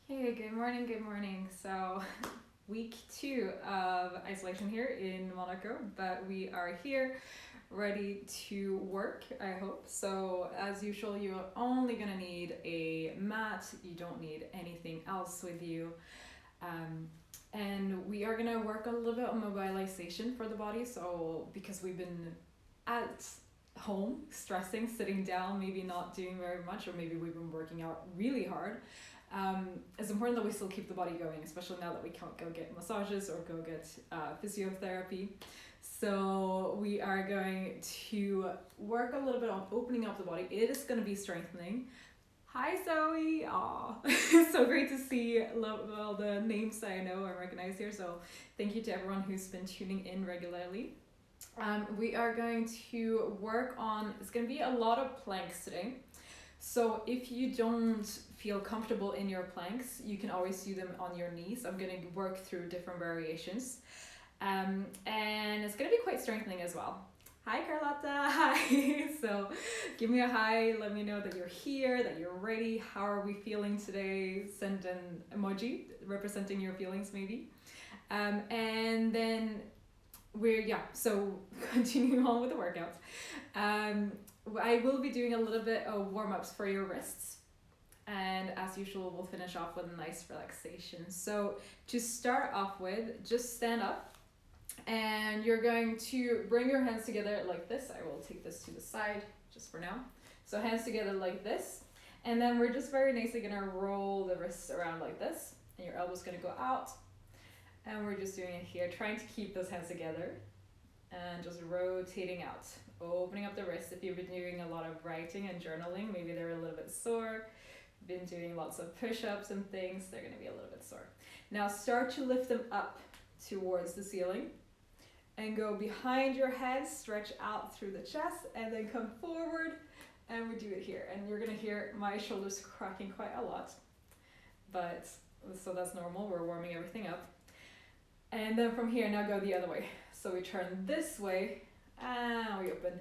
Hey, good morning, good morning. So, week two of isolation here in Monaco, but we are here ready to work, I hope. So, as usual, you're only gonna need a mat, you don't need anything else with you. Um, and we are gonna work a little bit on mobilization for the body. So, because we've been at home stressing, sitting down, maybe not doing very much, or maybe we've been working out really hard, it's important that we still keep the body going, especially now that we can't go get massages or go get physiotherapy. So we are going to work a little bit on opening up the body. It is going to be strengthening. Hi Zoe! Aw, so great to see. Love all the names that I know and recognize here. So thank you to everyone who's been tuning in regularly. We are going to work on. It's going to be a lot of planks today. So if you don't feel comfortable in your planks, you can always do them on your knees. I'm going to work through different variations. And it's going to be quite strengthening as well. Hi Carlotta, hi. So give me a hi, let me know that you're here, that you're ready. How are we feeling today? Send an emoji representing your feelings maybe. And then so continuing on with the workout. Um, I will be doing a little bit of warm-ups for your wrists. And as usual, we'll finish off with a nice relaxation. So to start off with, just stand up and you're going to bring your hands together like this. I will take this to the side just for now. So hands together like this. And then we're just very nicely gonna roll the wrists around like this. And your elbow's gonna go out. And we're just doing it here, trying to keep those hands together and just rotating out, opening up the wrists. If you've been doing a lot of writing and journaling, maybe they're a little bit sore. Been doing lots of push-ups and things, they're going to be a little bit sore. Now start to lift them up towards the ceiling and go behind your head, stretch out through the chest, and then come forward, and we do it here. And you're going to hear my shoulders cracking quite a lot, but so that's normal. We're warming everything up. And then from here, now go the other way. So we turn this way, and we open.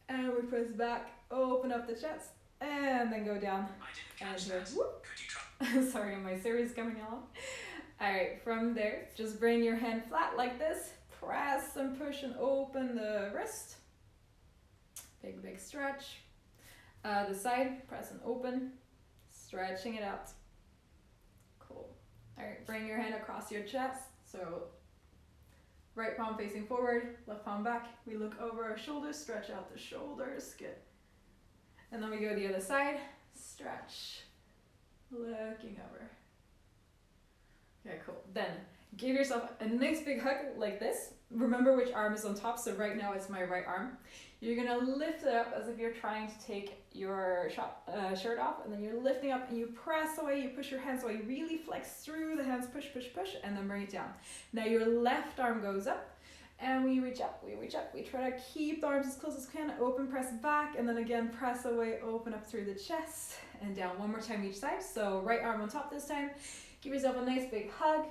And we press back, open up the chest, and then go down. And here, whoop. Sorry, my Siri's coming along. Alright, from there, just bring your hand flat like this. Press and push and open the wrist. Big, big stretch. The side, press and open. Stretching it out. Cool. Alright, bring your hand across your chest. So right palm facing forward, left palm back. We look over our shoulders, stretch out the shoulders. Good. And then we go the other side, stretch, looking over. Okay, cool. Then give yourself a nice big hug like this. Remember which arm is on top. So right now it's my right arm. You're gonna lift it up as if you're trying to take your shirt off, and then you're lifting up and you press away, you push your hands away, really flex through the hands, push, push, push, and then bring it down. Now your left arm goes up, and we reach up, we try to keep the arms as close as we can, open, press back, and then again, press away, open up through the chest, and down one more time each side. So right arm on top this time. Give yourself a nice big hug.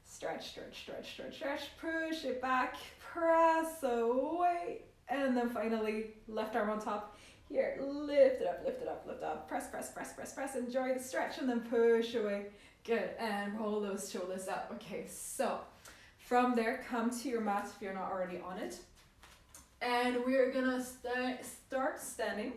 Stretch, stretch, stretch, stretch, stretch, push it back, press away, and then finally, left arm on top. Here, lift it up, lift it up, lift up, press, press, press, press, press, enjoy the stretch, and then push away. Good, and roll those shoulders up. Okay, so from there, come to your mat if you're not already on it. And we're gonna start standing.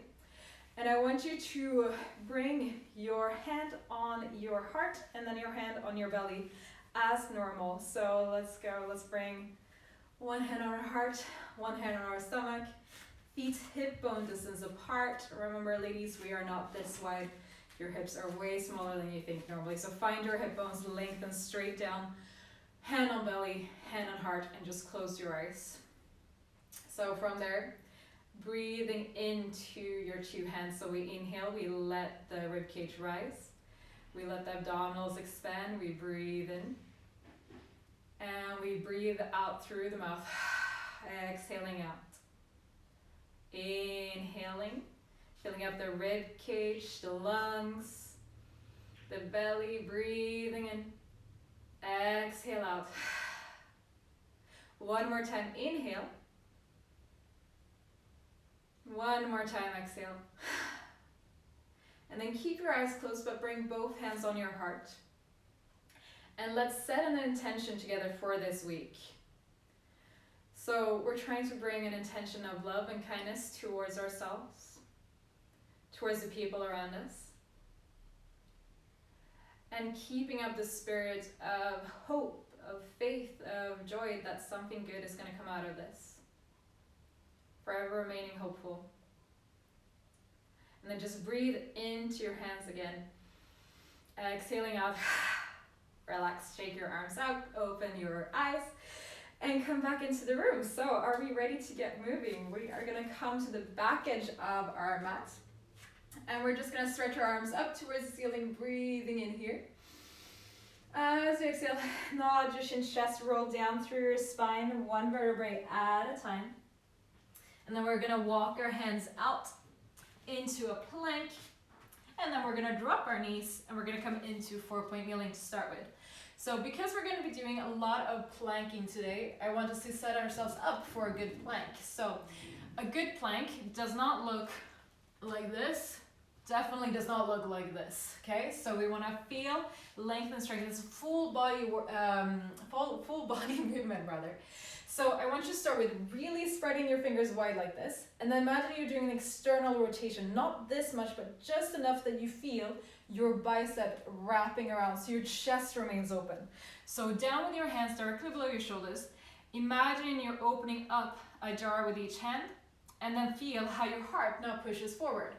And I want you to bring your hand on your heart and then your hand on your belly as normal. So let's go, let's bring one hand on our heart, one hand on our stomach, feet hip bone distance apart. Remember ladies, we are not this wide. Your hips are way smaller than you think normally. So find your hip bones, lengthen straight down, hand on belly, hand on heart, and just close your eyes. So from there, breathing into your two hands. So we inhale, we let the rib cage rise. We let the abdominals expand, we breathe in. And we breathe out through the mouth, exhaling out. Inhaling, filling up the rib cage, the lungs, the belly, breathing in. Exhale out. One more time, inhale. One more time, exhale. And then keep your eyes closed, but bring both hands on your heart. And let's set an intention together for this week. So we're trying to bring an intention of love and kindness towards ourselves, towards the people around us, and keeping up the spirit of hope, of faith, of joy that something good is going to come out of this. Forever remaining hopeful. And then just breathe into your hands again. Exhaling out. Relax, shake your arms out, open your eyes, and come back into the room. So are we ready to get moving? We are going to come to the back edge of our mat. And we're just going to stretch our arms up towards the ceiling, breathing in here. As you exhale, nod your shin, chest, roll down through your spine, one vertebrae at a time. And then we're going to walk our hands out into a plank. And then we're going to drop our knees and we're going to come into 4-point kneeling to start with. So because we're going to be doing a lot of planking today, I want us to set ourselves up for a good plank. So a good plank does not look like this. Definitely does not look like this. Okay, so we want to feel length and strength. It's full body movement rather. So I want you to start with really spreading your fingers wide like this. And then imagine you're doing an external rotation. Not this much, but just enough that you feel your bicep wrapping around so your chest remains open. So down with your hands directly below your shoulders. Imagine you're opening up a jar with each hand. And then feel how your heart now pushes forward.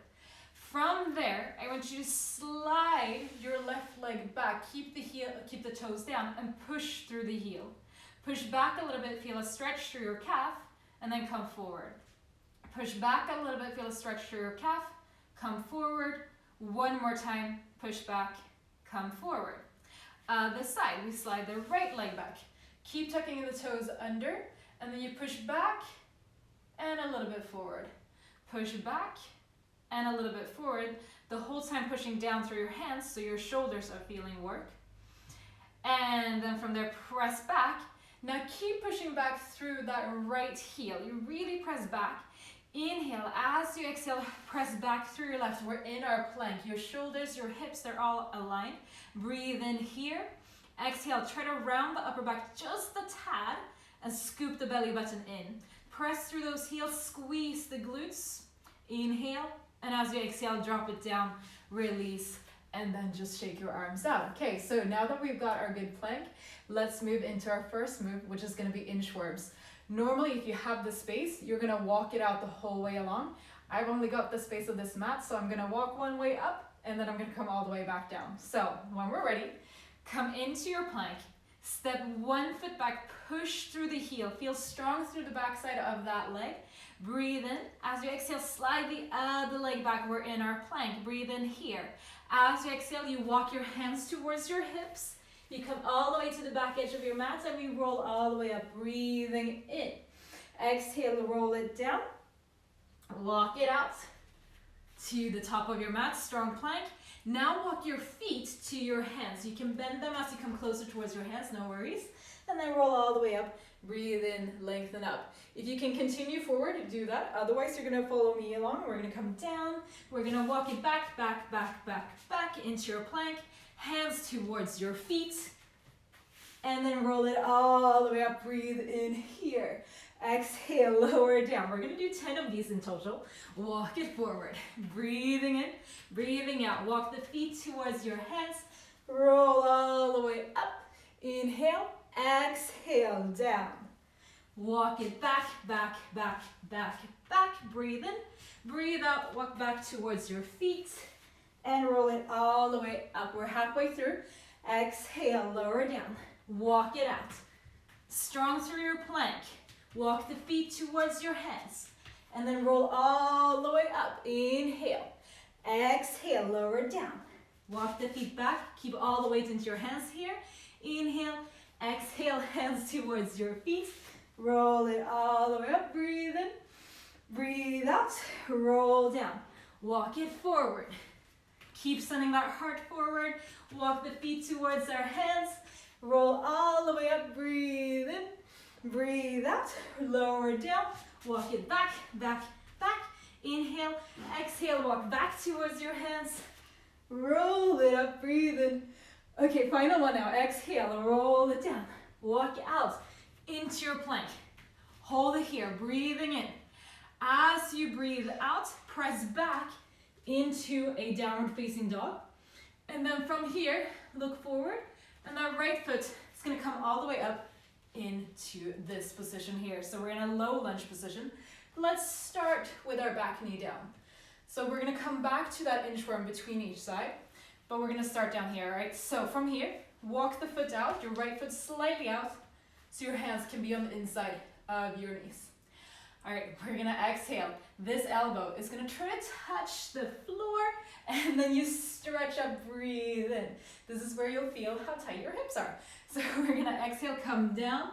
From there, I want you to slide your left leg back. Keep the toes down and push through the heel. Push back a little bit, feel a stretch through your calf, and then come forward. Push back a little bit, feel a stretch through your calf, come forward. One more time, push back, come forward. This side, we slide the right leg back. Keep tucking the toes under, and then you push back and a little bit forward. Push back and a little bit forward, the whole time pushing down through your hands so your shoulders are feeling work. And then from there, press back. Now keep pushing back through that right heel. You really press back. Inhale, as you exhale, press back through your left. We're in our plank. Your shoulders, your hips, they're all aligned. Breathe in here. Exhale, try to round the upper back just a tad and scoop the belly button in. Press through those heels, squeeze the glutes. Inhale, and as you exhale, drop it down, release, and then just shake your arms out. Okay, so now that we've got our good plank, let's move into our first move, which is going to be inchworms. Normally, if you have the space, you're going to walk it out the whole way along. I've only got the space of this mat, so I'm going to walk one way up, and then I'm going to come all the way back down. So when we're ready, come into your plank, step one foot back, push through the heel, feel strong through the backside of that leg. Breathe in. As you exhale, slide the other leg back. We're in our plank. Breathe in here. As you exhale, you walk your hands towards your hips. You come all the way to the back edge of your mat and we roll all the way up, breathing in. Exhale, roll it down. Walk it out to the top of your mat, strong plank. Now walk your feet to your hands. You can bend them as you come closer towards your hands, no worries. And then roll all the way up, breathe in, lengthen up. If you can continue forward, do that. Otherwise, you're gonna follow me along. We're gonna come down. We're gonna walk it back, back, back, back, back into your plank. Hands towards your feet. And then roll it all the way up, breathe in here. Exhale, lower it down. We're gonna do 10 of these in total. Walk it forward, breathing in, breathing out. Walk the feet towards your hands. Roll all the way up. Inhale, exhale, down. Walk it back, back, back, back, back. Breathe in, breathe out, walk back towards your feet. And roll it all the way up. We're halfway through. Exhale, lower down. Walk it out. Strong through your plank. Walk the feet towards your hands. And then roll all the way up. Inhale. Exhale, lower down. Walk the feet back. Keep all the weight into your hands here. Inhale. Exhale, hands towards your feet. Roll it all the way up. Breathe in. Breathe out. Roll down. Walk it forward. Keep sending that heart forward. Walk the feet towards our hands. Roll all the way up. Breathe in. Breathe out. Lower down. Walk it back, back, back. Inhale. Exhale. Walk back towards your hands. roll it up, breathe in. Okay, final one now. Exhale, roll it down. Walk out into your plank. Hold it here, breathing in. As you breathe out, press back into a downward facing dog. And then from here, look forward, and that right foot is gonna come all the way up into this position here. So we're in a low lunge position. Let's start with our back knee down. So we're gonna come back to that inchworm between each side, but we're gonna start down here, right? So from here, walk the foot out, your right foot slightly out, so your hands can be on the inside of your knees. All right, we're gonna exhale. This elbow is gonna try to touch the floor, and then you stretch up, breathe in. This is where you'll feel how tight your hips are. So we're gonna exhale, come down,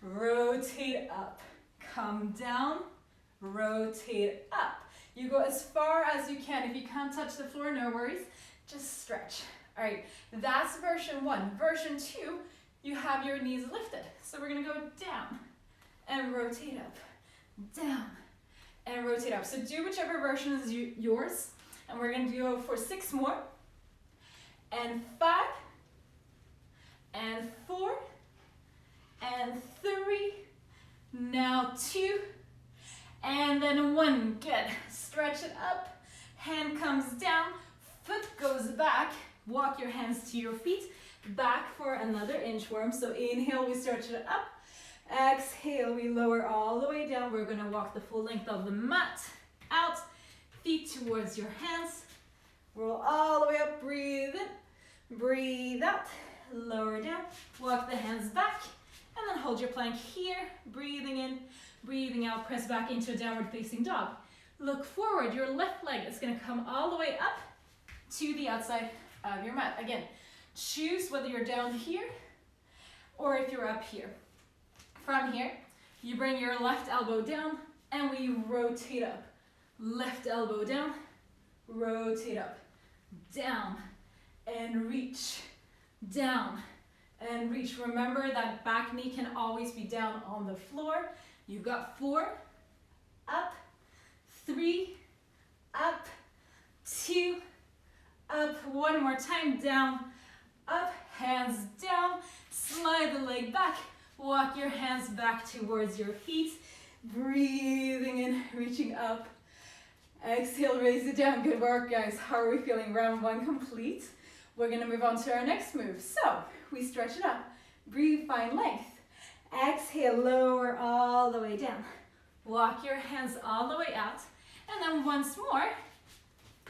rotate up, come down, rotate up. You go as far as you can. If you can't touch the floor, no worries, just stretch. All right, that's version 1. Version 2, you have your knees lifted. So we're gonna go down and rotate up, down and rotate up. So do whichever version is yours. And we're gonna go for 6 more, and 5, and 4, and 3, now 2, and then 1. Good. Stretch it up, hand comes down, foot goes back, walk your hands to your feet, back for another inchworm. So inhale, we stretch it up. Exhale, we lower all the way down. We're gonna walk the full length of the mat out, feet towards your hands. Roll all the way up, breathe in, breathe out, lower down, walk the hands back, and then hold your plank here, breathing in, breathing out, press back into a downward facing dog. Look forward, your left leg is gonna come all the way up to the outside of your mat. Again, choose whether you're down here or if you're up here. From here, you bring your left elbow down and we rotate up. Left elbow down, rotate up, down and reach, down and reach. Remember that back knee can always be down on the floor. You've got 4, up, 3, up, 2, up. One more time, down, up, hands down, slide the leg back, walk your hands back towards your feet, breathing in, reaching up. Exhale, raise it down. Good work, guys. How are we feeling? Round 1 complete. We're gonna move on to our next move. So we stretch it up, breathe, find length. Exhale, lower all the way down. Walk your hands all the way out. And then once more,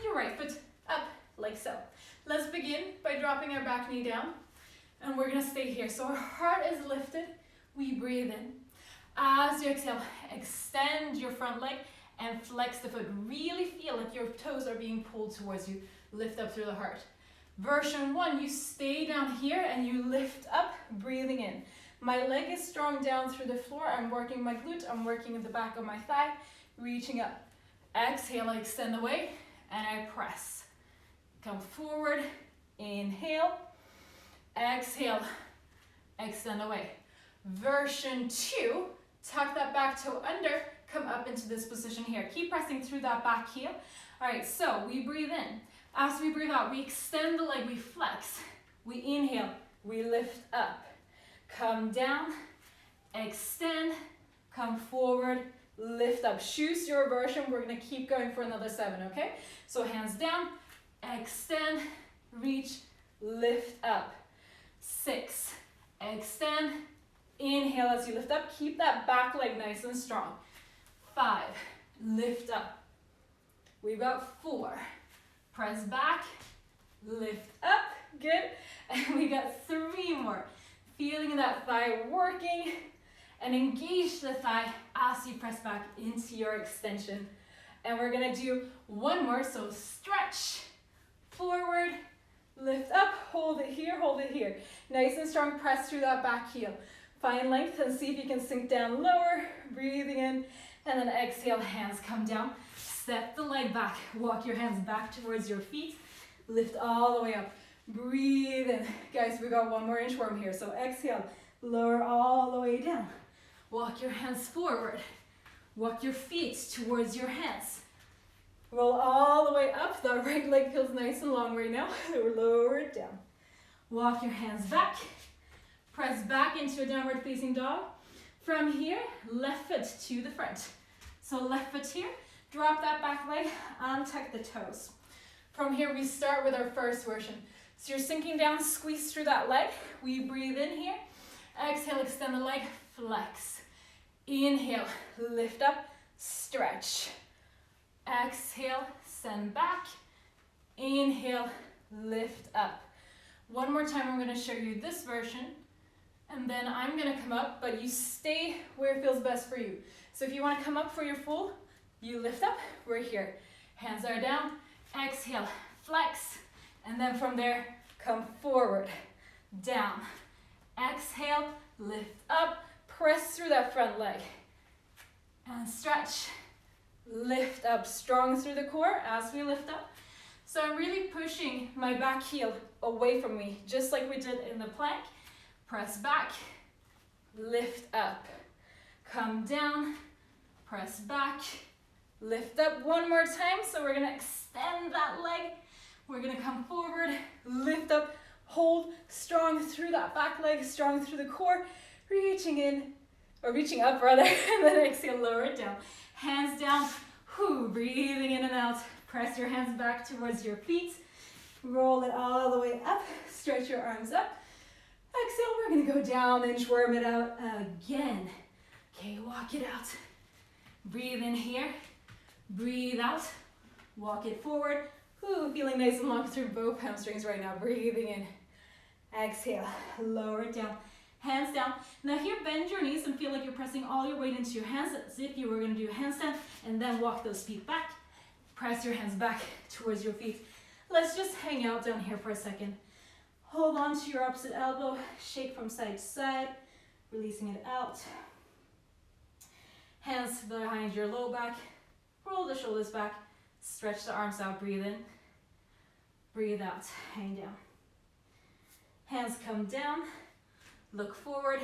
your right foot up, like so. Let's begin by dropping our back knee down. And we're gonna stay here. So our heart is lifted, we breathe in. As you exhale, extend your front leg and flex the foot. Really feel like your toes are being pulled towards you. Lift up through the heart. Version 1, you stay down here and you lift up, breathing in. My leg is strong down through the floor. I'm working my glute, I'm working at the back of my thigh, reaching up. Exhale, I extend away and I press. Come forward, inhale, exhale, extend away. Version 2, tuck that back toe under, come up into this position here. Keep pressing through that back heel. All right, so we breathe in. As we breathe out, we extend the leg, we flex. We inhale, we lift up. Come down, extend, come forward, lift up. Choose your version. We're gonna keep going for another 7, okay? So hands down, extend, reach, lift up. 6, extend, inhale as you lift up. Keep that back leg nice and strong. 5, lift up. We've got 4, press back, lift up, good. And we got 3 more. Feeling that thigh working, and engage the thigh as you press back into your extension. And we're gonna do 1 more, so stretch, forward, lift up, hold it here. Nice and strong, press through that back heel. Find length and see if you can sink down lower, breathing in, and then exhale, hands come down. Step the leg back, walk your hands back towards your feet, lift all the way up. Breathe in. Guys, we got 1 more inchworm here. So exhale, lower all the way down. Walk your hands forward. Walk your feet towards your hands. Roll all the way up. The right leg feels nice and long right now. Lower it down. Walk your hands back. Press back into a downward facing dog. From here, left foot to the front. So left foot here, drop that back leg, untuck the toes. From here, we start with our first version. So you're sinking down, squeeze through that leg. We breathe in here. Exhale, extend the leg, flex. Inhale, lift up, stretch. Exhale, send back. Inhale, lift up. One more time, I'm going to show you this version. And then I'm going to come up, but you stay where it feels best for you. So if you want to come up for your full, you lift up, we're here. Hands are down, exhale, flex. And then from there, come forward, down. Exhale, lift up, press through that front leg. And stretch, lift up, strong through the core as we lift up. So I'm really pushing my back heel away from me, just like we did in the plank. Press back, lift up, come down, press back, lift up one more time. So we're gonna extend that leg. We're gonna come forward, lift up, hold, strong through that back leg, strong through the core, reaching in, or reaching up rather, and then exhale, lower it down. Hands down, breathing in and out. Press your hands back towards your feet. Roll it all the way up, stretch your arms up. Exhale, we're gonna go down, inchworm it out again. Okay, walk it out. Breathe in here, breathe out, walk it forward. Feeling nice and long through both hamstrings right now. Breathing in, exhale, lower it down, hands down. Now here, bend your knees and feel like you're pressing all your weight into your hands as if you were gonna do a handstand, and then walk those feet back. Press your hands back towards your feet. Let's just hang out down here for a second. Hold on to your opposite elbow, shake from side to side, releasing it out. Hands behind your low back, roll the shoulders back, stretch the arms out, breathe in, breathe out, hang down. Hands come down, look forward,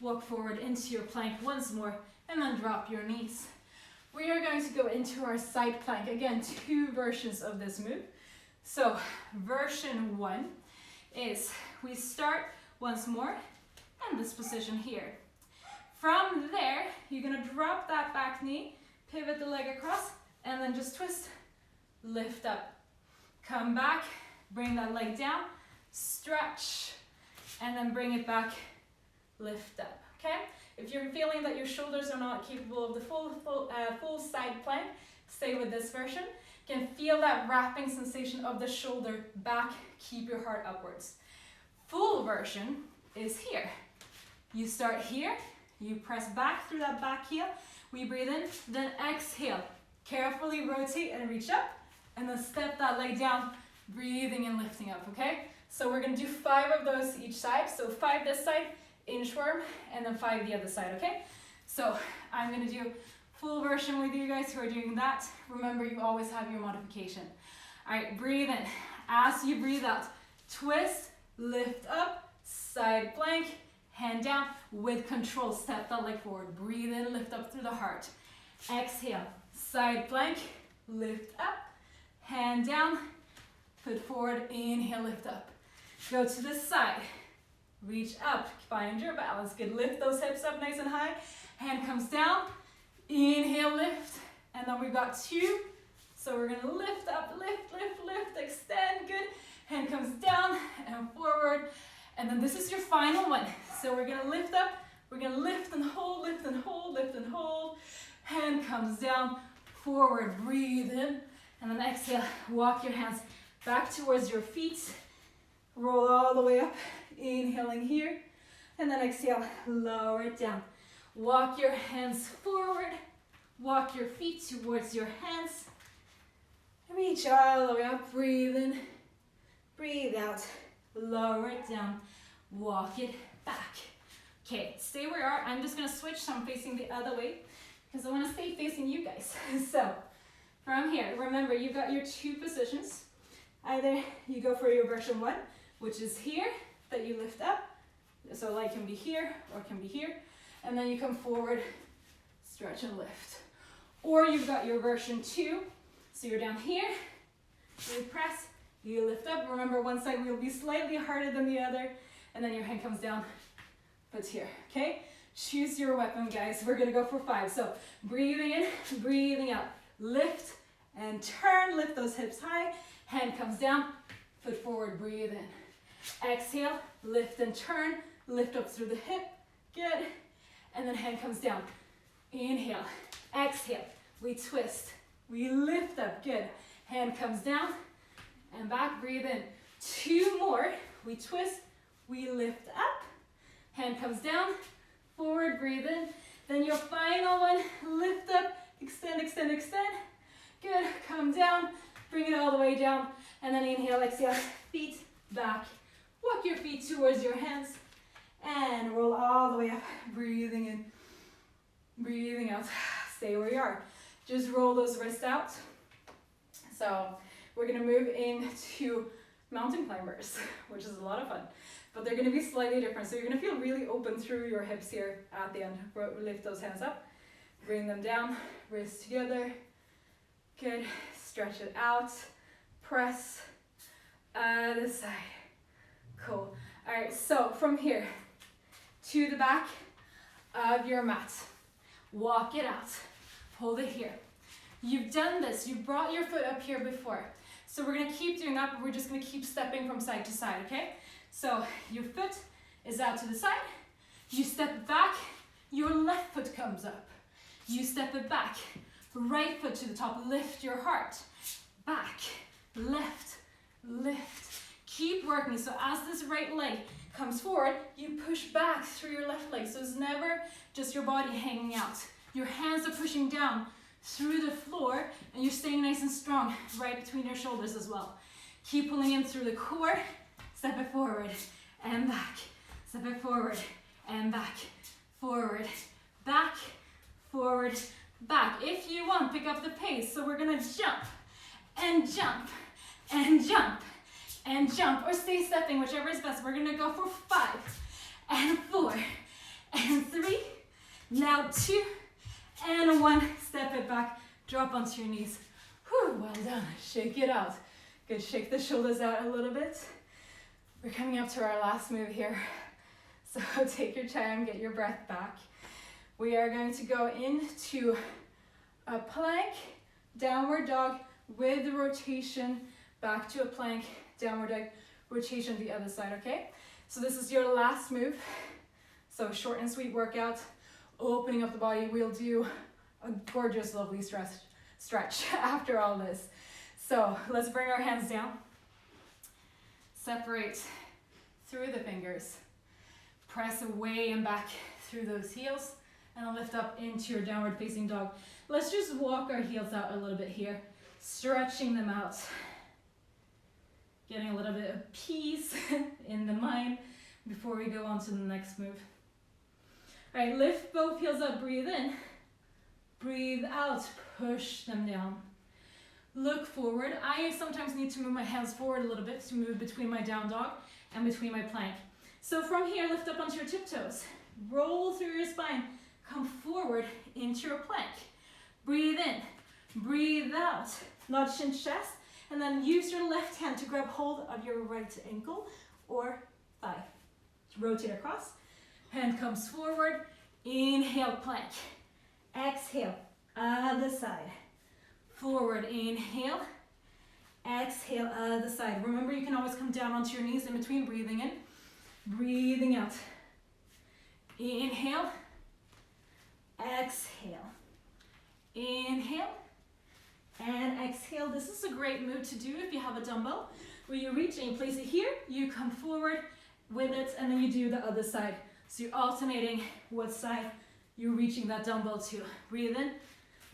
walk forward into your plank once more, and then drop your knees. We are going to go into our side plank. Again, two versions of this move. So version one is we start once more in this position here. From there, you're gonna drop that back knee, pivot the leg across, and then just twist, lift up. Come back, bring that leg down, stretch, and then bring it back, lift up, okay? If you're feeling that your shoulders are not capable of the full side plank, stay with this version. You can feel that wrapping sensation of the shoulder back, keep your heart upwards. Full version is here. You start here, you press back through that back heel, we breathe in, then exhale. Carefully rotate and reach up, and then step that leg down, breathing and lifting up, okay? So we're gonna do 5 of those each side. So 5 this side, inchworm, and then 5 the other side, okay? So I'm gonna do full version with you guys who are doing that. Remember, you always have your modification. All right, breathe in. As you breathe out, twist, lift up, side plank, hand down, with control, step that leg forward. Breathe in, lift up through the heart. Exhale, side plank, lift up, hand down, foot forward, inhale, lift up. Go to the side, reach up, find your balance. Good, lift those hips up nice and high. Hand comes down, inhale, lift, and then we've got 2. So we're gonna lift up, lift, lift, lift, extend, good. Hand comes down and forward. And then this is your final one. So we're gonna lift up, we're gonna lift and hold, lift and hold, lift and hold. Hand comes down, forward, breathe in, and then exhale, walk your hands back towards your feet. Roll all the way up, inhaling here, and then exhale, lower it down. Walk your hands forward, walk your feet towards your hands. Reach all the way up, breathe in, breathe out, lower it down, walk it back. Okay, stay where you are. I'm just gonna switch, so I'm facing the other way because I wanna stay facing you guys. So from here, remember you've got your 2 positions. Either you go for your version 1, which is here, that you lift up. So leg can be here or can be here. And then you come forward, stretch and lift. Or you've got your version 2. So you're down here, you press, you lift up. Remember, one side will be slightly harder than the other, and then your hand comes down, foot here, okay? Choose your weapon, guys. We're gonna go for 5. So breathing in, breathing out. Lift and turn, lift those hips high, hand comes down, foot forward, breathe in. Exhale, lift and turn, lift up through the hip, good. And then hand comes down. Inhale, exhale, we twist, we lift up, good. Hand comes down and back, breathe in. 2 more, we twist, we lift up, hand comes down, forward, breathe in. Then your final one, lift up, extend, extend, extend. Good, come down, bring it all the way down. And then inhale, exhale, feet back. Walk your feet towards your hands. And roll all the way up, breathing in, breathing out. Stay where you are. Just roll those wrists out. So we're gonna move into mountain climbers, which is a lot of fun. But they're gonna be slightly different. So you're gonna feel really open through your hips here at the end. Lift those hands up, bring them down, wrists together. Good, stretch it out, press, other side. Cool. All right, so from here to the back of your mat, walk it out, hold it here. You've done this, you brought your foot up here before. So we're gonna keep doing that, but we're just gonna keep stepping from side to side, okay? So your foot is out to the side, you step back, your left foot comes up. You step it back, right foot to the top, lift your heart. Back, left, lift. Keep working, so as this right leg comes forward, you push back through your left leg. So it's never just your body hanging out. Your hands are pushing down through the floor, and you're staying nice and strong right between your shoulders as well. Keep pulling in through the core, step it forward and back, step it forward and back, forward, back, forward, back. If you want, pick up the pace. So we're gonna jump and jump and jump and jump, or stay stepping, whichever is best. We're gonna go for 5 and 4 and 3, now 2 and 1. Step it back, drop onto your knees. Whew, well done. Shake it out. Good, shake the shoulders out a little bit. We're coming up to our last move here. So take your time, get your breath back. We are going to go into a plank, downward dog with the rotation, back to a plank, downward dog, rotation the other side, okay? So this is your last move. So short and sweet workout, opening up the body. We'll do a gorgeous, lovely stretch after all this. So let's bring our hands down. Separate through the fingers. Press away and back through those heels, and lift up into your downward facing dog. Let's just walk our heels out a little bit here, stretching them out. Getting a little bit of peace in the mind before we go on to the next move. All right, lift both heels up, breathe in. Breathe out, push them down. Look forward. I sometimes need to move my hands forward a little bit to move between my down dog and between my plank. So from here, lift up onto your tiptoes. Roll through your spine. Come forward into your plank. Breathe in, breathe out. Nudge chin chest, and then use your left hand to grab hold of your right ankle or thigh. Rotate across. Hand comes forward. Inhale, plank. Exhale, other side. Forward, inhale. Exhale, other side. Remember, you can always come down onto your knees in between, breathing in, breathing out. Inhale. Exhale. Inhale. And exhale. This is a great move to do if you have a dumbbell, where you reach and you place it here, you come forward with it, and then you do the other side. So you're alternating what side you're reaching that dumbbell to. Breathe in,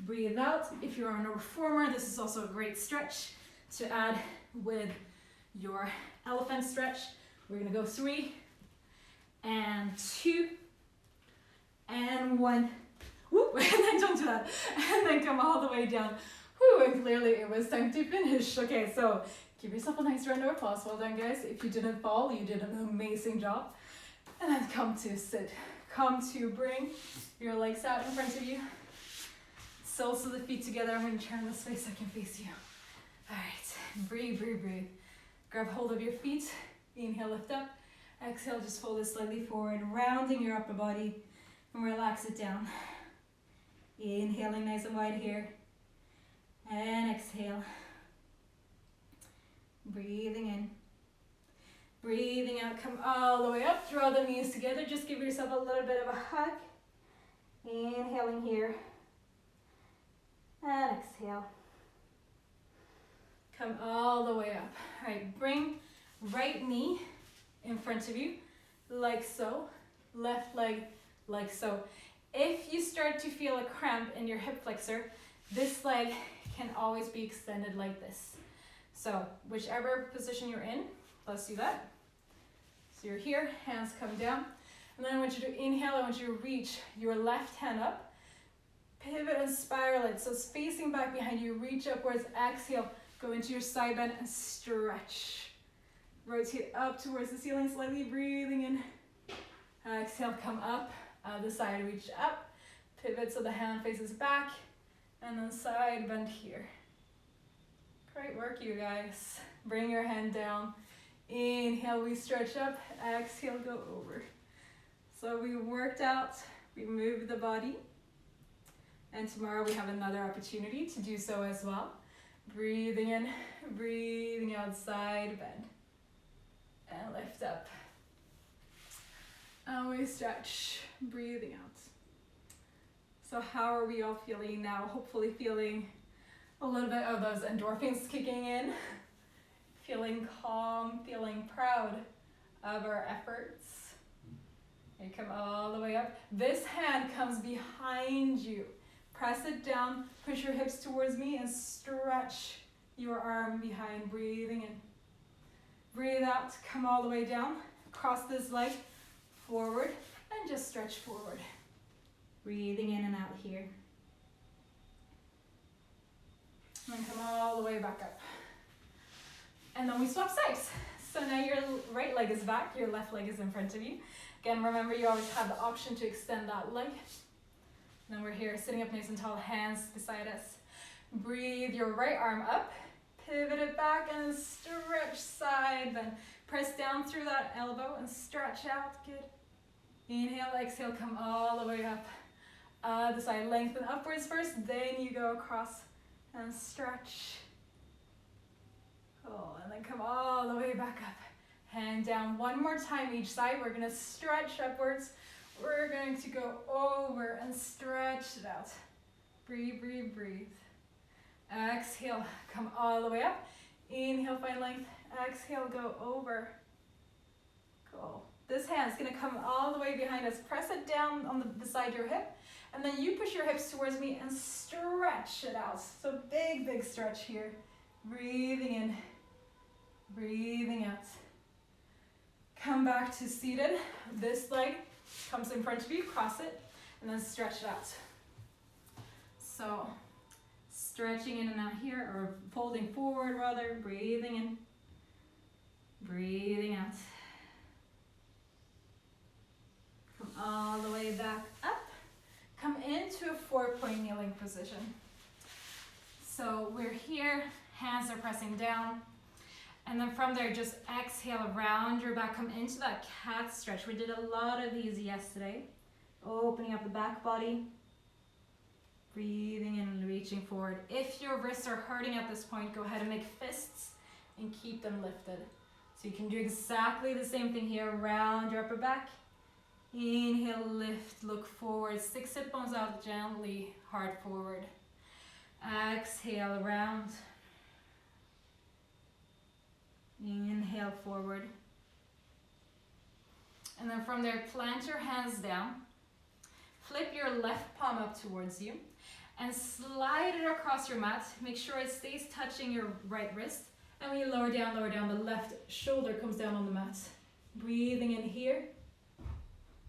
breathe out. If you're on a reformer, this is also a great stretch to add with your elephant stretch. We're gonna go 3 and 2 and 1. Whoop, and then jump to that. And then come all the way down. Whew, and clearly it was time to finish. Okay, so give yourself a nice round of applause. Well done, guys. If you didn't fall, you did an amazing job. And then come to sit. Come to bring your legs out in front of you. Soles of the feet together. I'm going to turn this way so I can face you. All right, breathe, breathe, breathe. Grab hold of your feet. Inhale, lift up. Exhale, just fold it slightly forward, rounding your upper body, and relax it down. Inhaling nice and wide here. And exhale. Breathing in. Breathing out, come all the way up. Draw the knees together. Just give yourself a little bit of a hug. Inhaling here. And exhale. Come all the way up. All right, bring right knee in front of you, like so. Left leg, like so. If you start to feel a cramp in your hip flexor, this leg can always be extended like this. So whichever position you're in, let's do that. So you're here, hands come down. And then I want you to inhale, I want you to reach your left hand up. Pivot and spiral it. So it's facing back behind you, reach upwards, exhale. Go into your side bend and stretch. Rotate up towards the ceiling, slightly breathing in. Exhale, come up. Other side, reach up. Pivot so the hand faces back. And then side bend here. Great work, you guys. Bring your hand down. Inhale, we stretch up. Exhale, go over. So we worked out, we moved the body. And tomorrow we have another opportunity to do so as well. Breathing in, breathing out, side bend. And lift up. And we stretch, breathing out. So how are we all feeling now? Hopefully feeling a little bit of those endorphins kicking in. Feeling calm, feeling proud of our efforts. You come all the way up. This hand comes behind you. Press it down, push your hips towards me and stretch your arm behind, breathing in. Breathe out, come all the way down. Cross this leg forward and just stretch forward. Breathing in and out here. And then come all the way back up. And then we swap sides. So now your right leg is back, your left leg is in front of you. Again, remember you always have the option to extend that leg. Then we're here, sitting up nice and tall, hands beside us. Breathe your right arm up, pivot it back and stretch side bend. Press down through that elbow and stretch out, good. Inhale, exhale, come all the way up. The side, lengthen upwards first, then you go across and stretch. Cool, and then come all the way back up. Hand down one more time each side. We're gonna stretch upwards. We're going to go over and stretch it out. Breathe, breathe, breathe. Exhale, come all the way up. Inhale, find length. Exhale, go over. Cool. This hand's gonna come all the way behind us. Press it down on the beside your hip. And then you push your hips towards me and stretch it out. So big, big stretch here. Breathing in, breathing out. Come back to seated. This leg comes in front of you, cross it, and then stretch it out. So, stretching in and out here, or folding forward rather, breathing in, breathing out. Come all the way back up. Come into a 4-point kneeling position. So we're here, hands are pressing down. And then from there, just exhale around your back, come into that cat stretch. We did a lot of these yesterday. Opening up the back body. Breathing in and reaching forward. If your wrists are hurting at this point, go ahead and make fists and keep them lifted. So you can do exactly the same thing here, around your upper back. Inhale, lift, look forward. 6 hip bones out gently, hard forward. Exhale, around. Inhale, forward. And then from there, plant your hands down. Flip your left palm up towards you. And slide it across your mat. Make sure it stays touching your right wrist. And when you lower down, the left shoulder comes down on the mat. Breathing in here.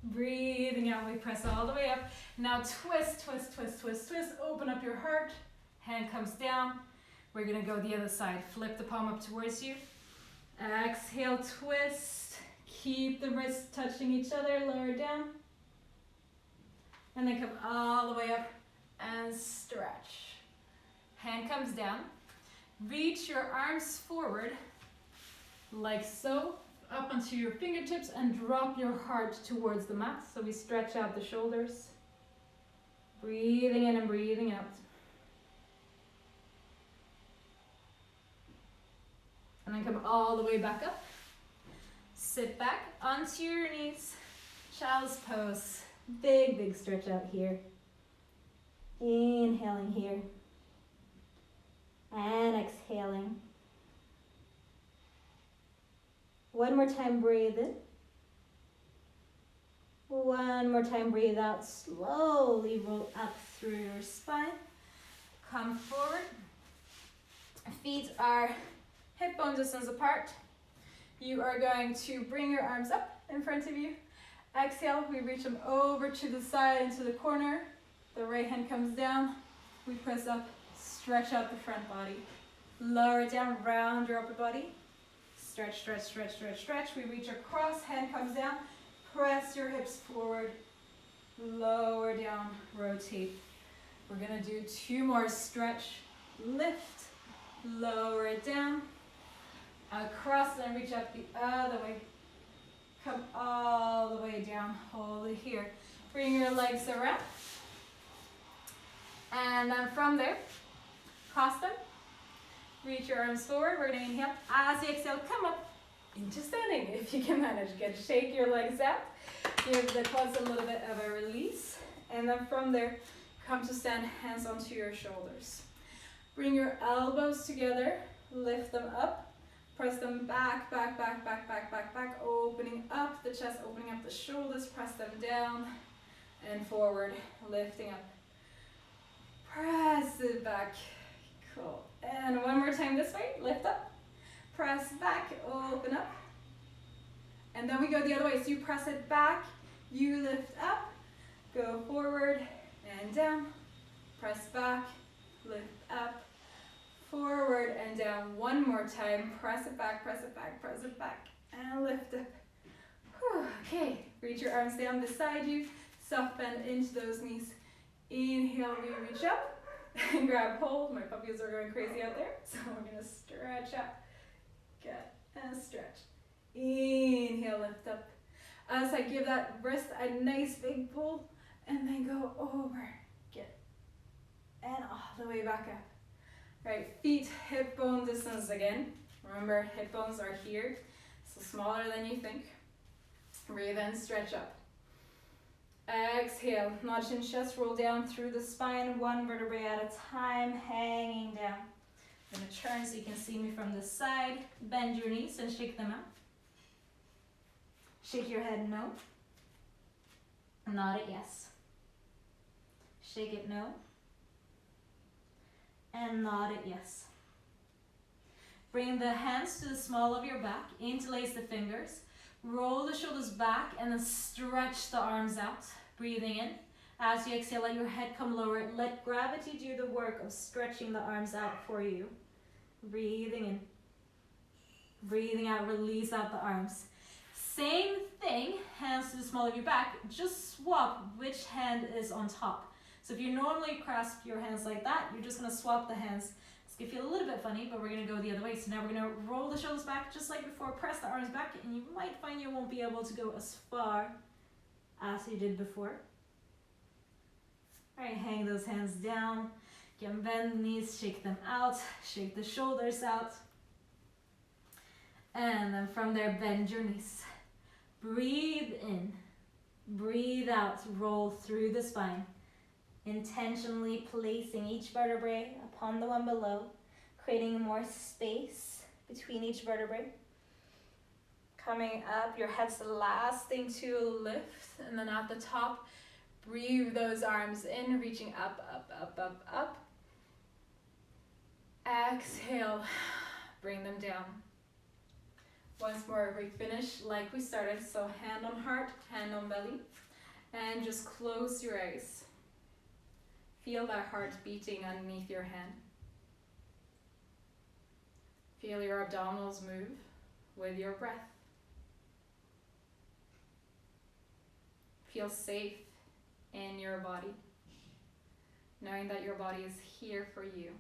Breathing out, we press all the way up. Now twist, twist, twist, twist, twist. Open up your heart. Hand comes down. We're gonna go the other side. Flip the palm up towards you. Exhale, twist. Keep the wrists touching each other, lower down. And then come all the way up. and stretch. Hand comes down. Reach your arms forward, like so, up onto your fingertips, and drop your heart towards the mat. So we stretch out the shoulders. Breathing in and breathing out. And then come all the way back up. Sit back onto your knees. Child's pose. Big, big stretch out here. Inhaling here. And exhaling. One more time, breathe in. One more time, breathe out. Slowly roll up through your spine. Come forward. Feet are hip bone distance apart. You are going to bring your arms up in front of you. Exhale, we reach them over to the side into the corner. The right hand comes down. We press up, stretch out the front body. Lower it down, round your upper body. Stretch, stretch, stretch, stretch, stretch. We reach across, hand comes down. Press your hips forward. Lower down, rotate. We're gonna do 2 more. Stretch, lift, lower it down. Across and reach up the other way. Come all the way down, hold it here. Bring your legs around. And then from there, cross them. Reach your arms forward. We're gonna inhale. As you exhale, come up into standing if you can manage. Shake your legs out. Give the quads a little bit of a release. And then from there, come to stand, hands onto your shoulders. Bring your elbows together, lift them up. Press them back, back, back, back, back, back, back. Opening up the chest, opening up the shoulders. Press them down and forward, lifting up. Press it back. Cool. And one more time this way. Lift up. Press back, open up. And then we go the other way. So you press it back, you lift up, go forward and down. Press back, lift up. Forward and down. One more time. Press it back, press it back, press it back. And lift up. Whew. Okay. Reach your arms down beside you. Soft bend into those knees. Inhale, we reach up and grab hold. My puppies are going crazy out there. So we're going to stretch out. Get and stretch. Inhale, lift up. As I give that wrist a nice big pull. And then go over. Get. And all the way back up. Right, feet hip bone distance again. Remember, hip bones are here, so smaller than you think. Breathe in, stretch up. Exhale, notch in chest, roll down through the spine, 1 vertebrae at a time, hanging down. I'm gonna turn so you can see me from the side. Bend your knees and shake them out. Shake your head no. Nod it yes. Shake it no. And nod it yes. Bring the hands to the small of your back, interlace the fingers, roll the shoulders back and then stretch the arms out, breathing in. As you exhale, let your head come lower. Let gravity do the work of stretching the arms out for you. Breathing in. Breathing out, release out the arms. Same thing, hands to the small of your back, just swap which hand is on top. So if you normally grasp your hands like that, you're just gonna swap the hands. It's gonna feel a little bit funny, but we're gonna go the other way. So now we're gonna roll the shoulders back just like before, press the arms back, and you might find you won't be able to go as far as you did before. All right, hang those hands down. You can bend the knees, shake them out, shake the shoulders out. And then from there, bend your knees. Breathe in, breathe out, roll through the spine. Intentionally placing each vertebrae upon the one below, creating more space between each vertebrae. Coming up, your head's the last thing to lift, and then at the top, breathe those arms in, reaching up, up, up, up, up. Exhale, bring them down. Once more, we finish like we started, so hand on heart, hand on belly, and just close your eyes. Feel that heart beating underneath your hand. Feel your abdominals move with your breath. Feel safe in your body. knowing that your body is here for you.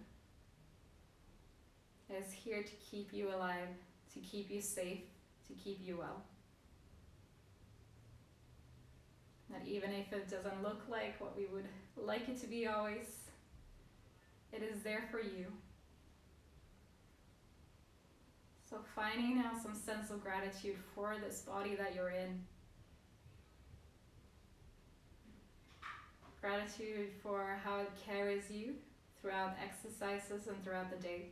It is here to keep you alive, to keep you safe, to keep you well. That even if it doesn't look like what we would like it to be always, it is there for you. So finding now some sense of gratitude for this body that you're in. Gratitude for how it carries you throughout exercises and throughout the day.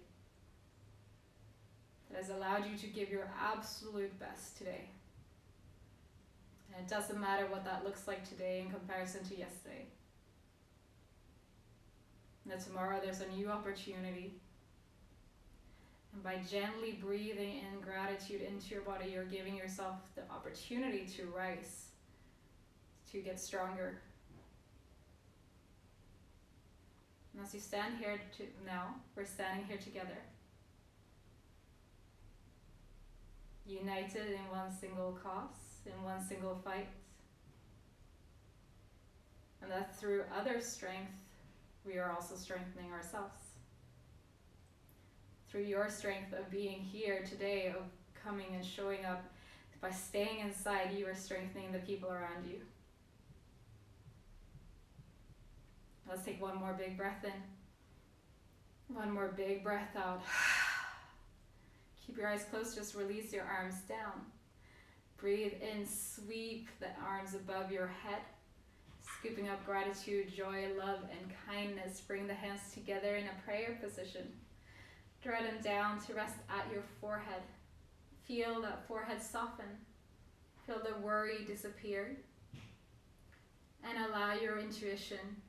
It has allowed you to give your absolute best today. And it doesn't matter what that looks like today in comparison to yesterday. And that tomorrow there's a new opportunity. And by gently breathing in gratitude into your body, you're giving yourself the opportunity to rise, to get stronger. And as you stand here now, we're standing here together, united in one single cause, in one single fight. And that through other strength, we are also strengthening ourselves. Through your strength of being here today, of coming and showing up, by staying inside, you are strengthening the people around you. Let's take one more big breath in. One more big breath out. Keep your eyes closed, just release your arms down. Breathe in, sweep the arms above your head. Scooping up gratitude, joy, love, and kindness. Bring the hands together in a prayer position. Draw them down to rest at your forehead. Feel that forehead soften. Feel the worry disappear. And allow your intuition,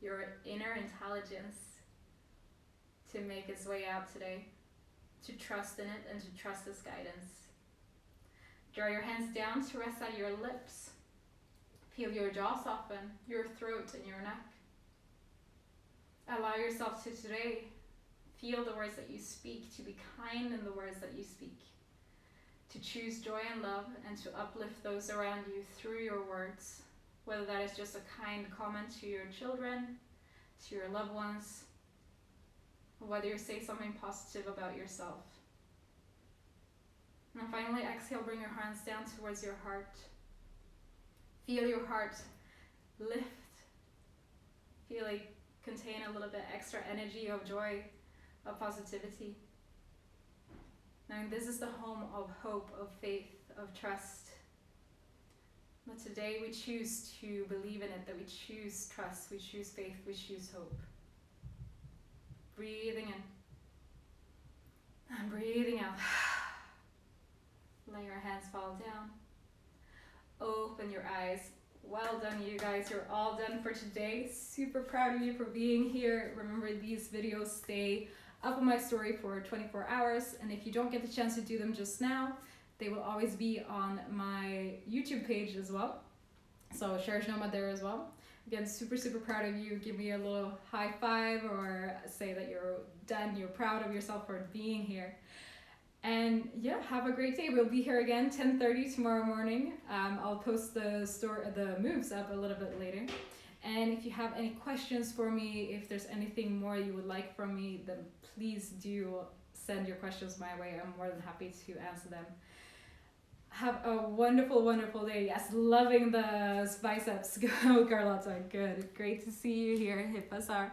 your inner intelligence, to make its way out today. To trust in it and to trust its guidance. Draw your hands down to rest at your lips. Feel your jaw soften, your throat and your neck. Allow yourself to today feel the words that you speak, to be kind in the words that you speak, to choose joy and love and to uplift those around you through your words, whether that is just a kind comment to your children, to your loved ones, or whether you say something positive about yourself. And then finally, exhale, bring your hands down towards your heart. Feel your heart lift. Feel it contain a little bit extra energy of joy, of positivity. Now this is the home of hope, of faith, of trust. But today we choose to believe in it, that we choose trust, we choose faith, we choose hope. Breathing in and breathing out. Let your hands fall down. Open your eyes. Well done, you guys. You're all done for today. Super proud of you for being here. Remember, these videos stay up on my story for 24 hours. And if you don't get the chance to do them just now, they will always be on my YouTube page as well. So share Noma there as well. Again, super, super proud of you. Give me a little high five or say that you're done. You're proud of yourself for being here. And yeah, have a great day. We'll be here again 10:30 tomorrow morning. I'll post the moves up a little bit later. And if you have any questions for me, if there's anything more you would like from me, then please do send your questions my way. I'm more than happy to answer them. Have a wonderful, wonderful day. Yes, loving the biceps. Go, Carlotta. Good. Great to see you here. Hip Bazaar.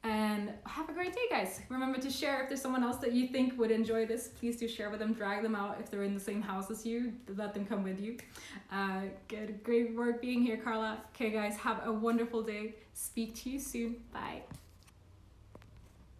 And have a great day, guys. Remember to share if there's someone else that you think would enjoy this. Please do share with them. Drag them out if they're in the same house as you. Let them come with you. Good. Great work being here, Carla. Okay, guys. Have a wonderful day. Speak to you soon. Bye.